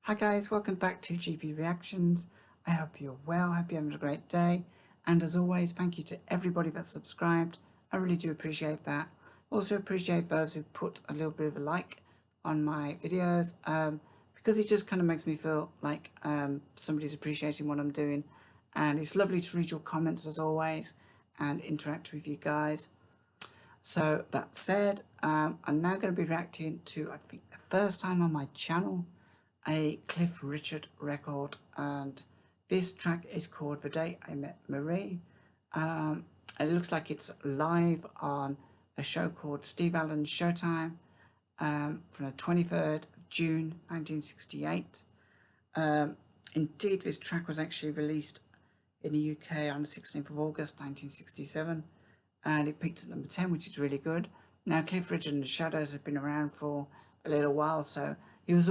Hi guys, welcome back to GP Reactions. I hope you're well, hope you're having a great day. And as always, thank you to everybody that's subscribed. I really do appreciate that. Also appreciate those who put a little bit of a like on my videos because it just kind of makes me feel like somebody's appreciating what I'm doing. And it's lovely to read your comments as always and interact with you guys. So that said, I'm now going to be reacting to, I think, the first time on my channel, a Cliff Richard record, and this track is called The Day I Met Marie. It looks like it's live on a show called Steve Allen's Showtime from the 23rd of June 1968. Indeed, this track was actually released in the UK on the 16th of August 1967, and it peaked at number 10, which is really good. Now, Cliff Richard and the Shadows have been around for a little while, so he was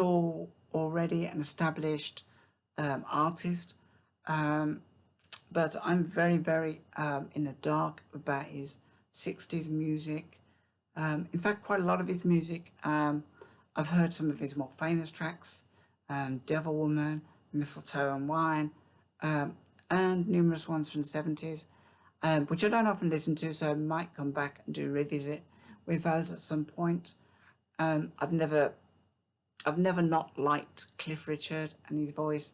already an established artist, but I'm very in the dark about his 60s music. In fact, quite a lot of his music. I've heard some of his more famous tracks, Devil Woman, Mistletoe and Wine, and numerous ones from the 70s, which I don't often listen to, so I might come back and do a revisit with those at some point. I've never not liked Cliff Richard and his voice,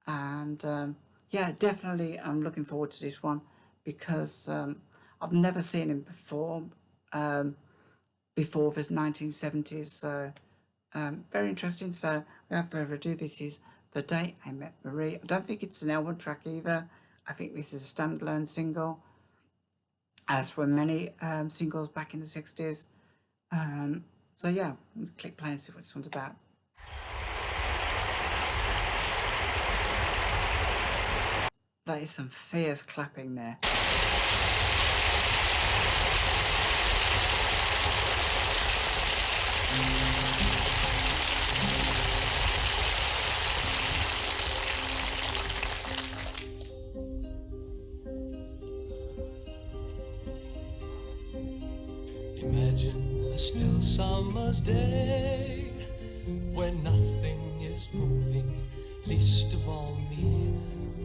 and yeah, definitely I'm looking forward to this one because I've never seen him perform before the 1970s, so very interesting. So without further ado, this is The Day I Met Marie. I don't think it's an album track either. I think this is a standalone single, as were many singles back in the 60s. So yeah, click play and see what this one's about. That is some fierce clapping there. Imagine a still summer's day when nothing is moving, least of all me.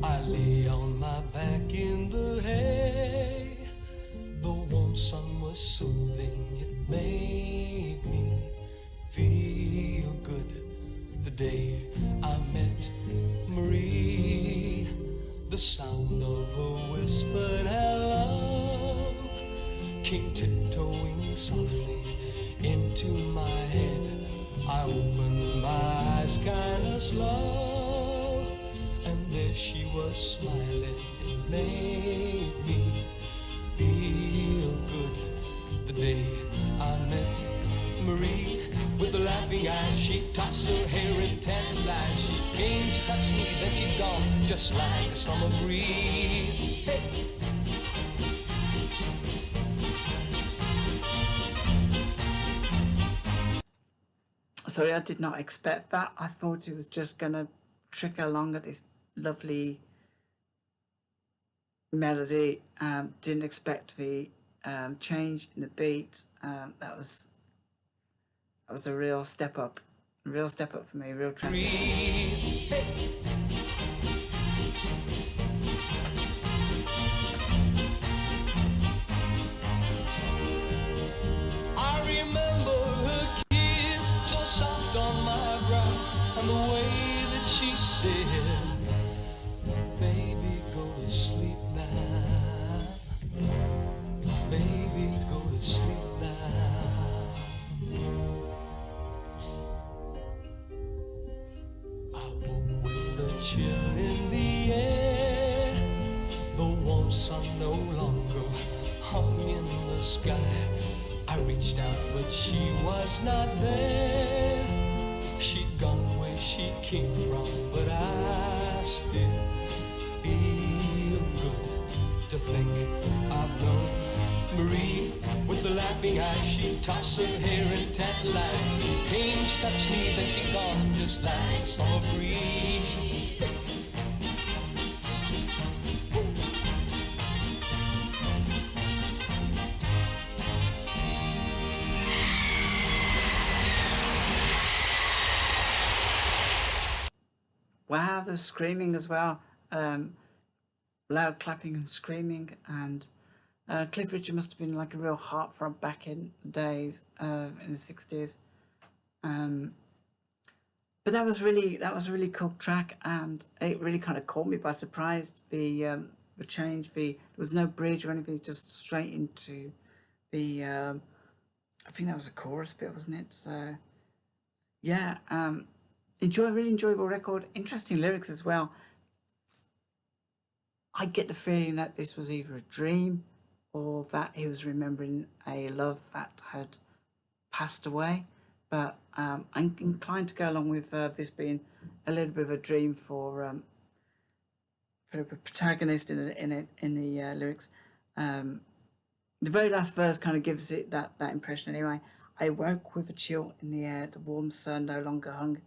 I lay on my back in the hay. The warm sun was soothing, it made me feel good. The day I met Marie, the sound of her whispered hello came tiptoeing softly into my head. I opened my eyes kinda slow, and there she was smiling. It made me feel good. The day I met Marie, with the laughing eyes, she tossed her hair in tantalized. She came to touch me, then she'd gone, just like a summer breeze. Hey. Sorry, I did not expect that. I thought it was just gonna trickle along at this lovely melody. Didn't expect the change in the beat. That was a real step up for me, a real transition. And the way that she said, baby, go to sleep now. Baby, go to sleep now. I woke with a chill in the air. The warm sun no longer hung in the sky. I reached out, but she was not there. She'd gone where she came from, but I still feel good to think I've known Marie. With the laughing eyes, she tossed her hair and tantalized. She came, she touched me, then she gone, just like a summer breeze. wow, there's screaming as well. Loud clapping and screaming, and Cliff Richard must have been like a real heartthrob back in the days in the 60s. But that was a really cool track, and it really kind of caught me by surprise. The change, there was no bridge or anything, just straight into the I think that was a chorus bit, wasn't it? So yeah, really enjoyable record. Interesting lyrics as well. I get the feeling that this was either a dream or that he was remembering a love that had passed away. But I'm inclined to go along with this being a little bit of a dream for the protagonist in the lyrics. The very last verse kind of gives it that impression anyway. I woke with a chill in the air, the warm sun no longer hung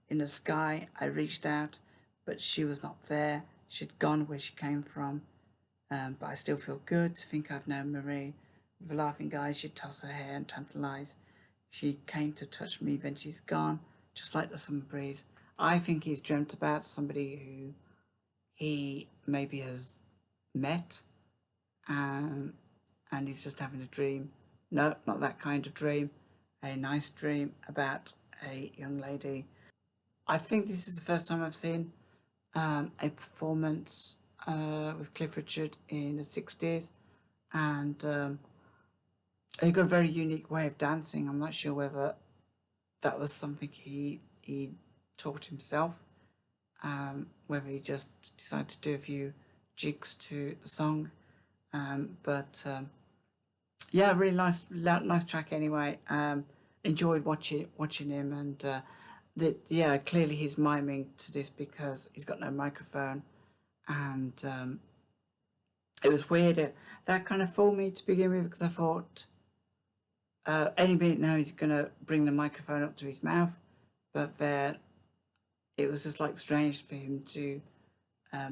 in the sky. I reached out, but she was not there. She'd gone where she came from. But I still feel good to think I've known Marie. With laughing eyes, she'd toss her hair and tantalise. She came to touch me, then she's gone, just like the summer breeze. I think he's dreamt about somebody who he maybe has met, and he's just having a dream. No, not that kind of dream. A nice dream about a young lady. I think this is the first time I've seen a performance with Cliff Richard in the 60s, and he got a very unique way of dancing. I'm not sure whether that was something he taught himself, whether he just decided to do a few jigs to the song, but yeah, really nice track anyway. Enjoyed watching him, and yeah, clearly he's miming to this because he's got no microphone, and it was weird. That kind of fooled me to begin with because I thought any minute now he's gonna bring the microphone up to his mouth, but then it was just like strange for him to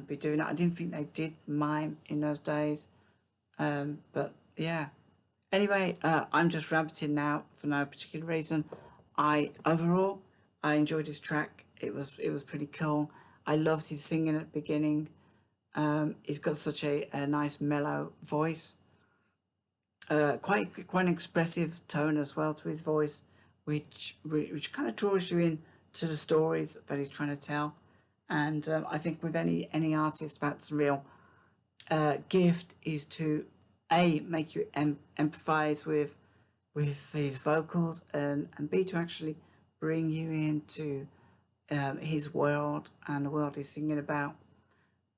be doing that. I didn't think they did mime in those days, but yeah. Anyway, I'm just rabbiting now for no particular reason. Overall I enjoyed his track. It was pretty cool. I loved his singing at the beginning. He's got such a nice mellow voice. Quite an expressive tone as well to his voice, which kind of draws you in to the stories that he's trying to tell. And I think with any artist, that's real gift is to make you empathize with his vocals, and B, to actually bring you into his world and the world he's singing about.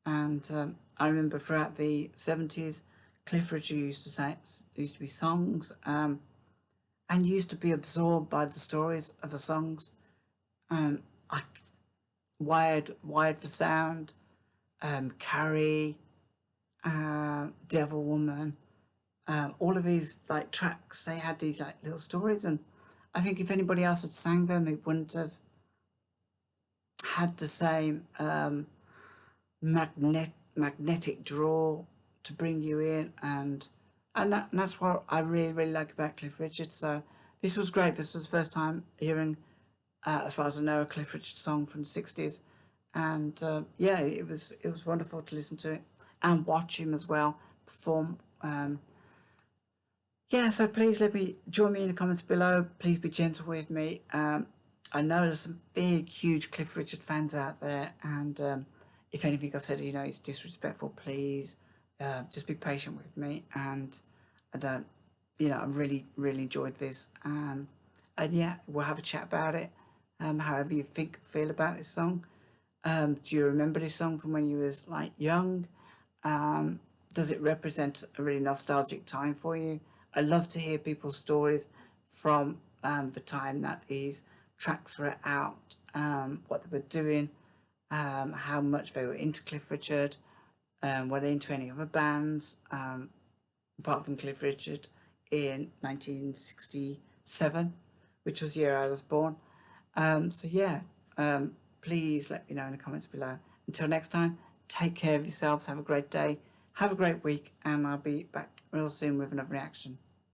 And I remember throughout the 70s, Cliff Richard used to be songs, and used to be absorbed by the stories of the songs. I Wired for Sound, Carrie, Devil Woman, all of these like tracks, they had these like little stories, and I think if anybody else had sang them, it wouldn't have had the same magnetic draw to bring you in, and that's what I really like about Cliff Richard. So this was great. This was the first time hearing, as far as I know, a Cliff Richard song from the 60s, and yeah, it was wonderful to listen to it and watch him as well perform. Yeah, so please join me in the comments below. Please be gentle with me. I know there's some big, huge Cliff Richard fans out there, and if anything I said, is disrespectful, please just be patient with me. And I really enjoyed this. And yeah, we'll have a chat about it. However you feel about this song. Do you remember this song from when you was like young? Does it represent a really nostalgic time for you? I love to hear people's stories from the time that these tracks were out, what they were doing, how much they were into Cliff Richard, were they into any other bands apart from Cliff Richard in 1967, which was the year I was born. So yeah, please let me know in the comments below. Until next time, take care of yourselves, have a great day, have a great week, and I'll be back real soon with another reaction.